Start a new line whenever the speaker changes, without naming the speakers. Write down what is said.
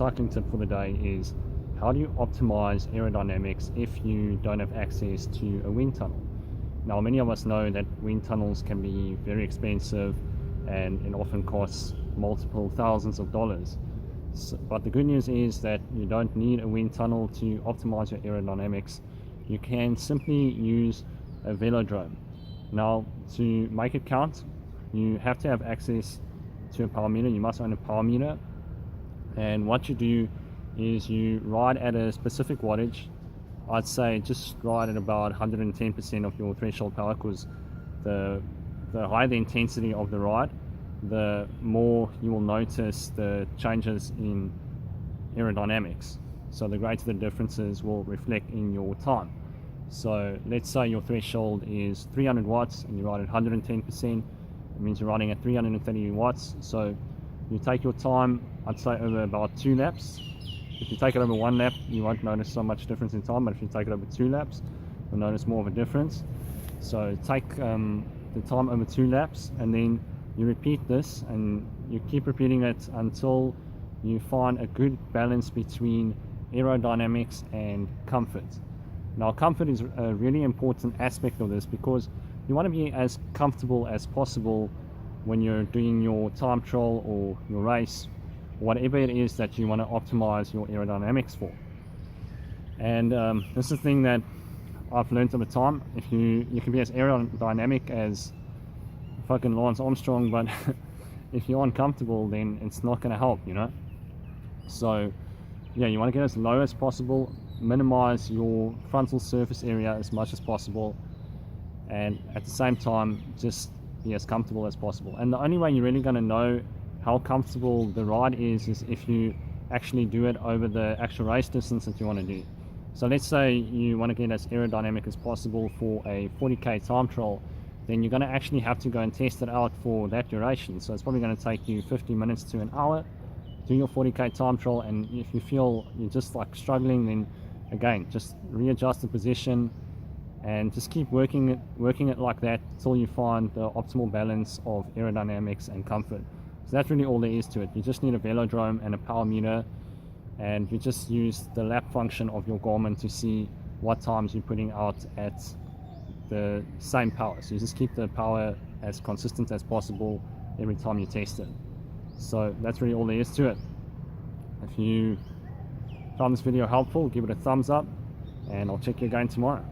cycling tip for the day is, how do you optimize aerodynamics if you don't have access to a wind tunnel? Now, many of us know that wind tunnels can be very expensive and it often costs multiple thousands of dollars. But the good news is that you don't need a wind tunnel to optimize your aerodynamics. You can simply use a velodrome. Now, to make it count, you have to have access to a power meter. You must own a power meter. And what you do is you ride at a specific wattage. I'd say just ride at about 110% of your threshold power, because the higher the intensity of the ride, the more you will notice the changes in aerodynamics. So the greater the differences will reflect in your time. So let's say your threshold is 300 watts and you ride at 110%. It means you're riding at 330 watts. So you take your time, I'd say over about 2 laps. If you take it over 1 lap, you won't notice so much difference in time, but if you take it over 2 laps, you'll notice more of a difference. So take the time over 2 laps, and then you repeat this, and you keep repeating it until you find a good balance between aerodynamics and comfort. Now, comfort is a really important aspect of this, because you want to be as comfortable as possible when you're doing your time trial or your race, whatever it is that you want to optimize your aerodynamics for. And this is the thing that I've learned over time. If you can be as aerodynamic as fucking Lance Armstrong, but if you're uncomfortable, then it's not going to help, you know. So yeah, you want to get as low as possible, minimize your frontal surface area as much as possible, and at the same time just be as comfortable as possible. And the only way you're really going to know how comfortable the ride is if you actually do it over the actual race distance that you want to do. So let's say you want to get as aerodynamic as possible for a 40k time trial, then you're going to actually have to go and test it out for that duration. So it's probably going to take you 50 minutes to an hour do your 40k time trial, and if you feel you're just like struggling, then again, just readjust the position and just keep working it like that till you find the optimal balance of aerodynamics and comfort. So that's really all there is to it. You just need a velodrome and a power meter, and you just use the lap function of your Garmin to see what times you're putting out at the same power. So you just keep the power as consistent as possible every time you test it. So that's really all there is to it. If you found this video helpful, give it a thumbs up, and I'll check you again tomorrow.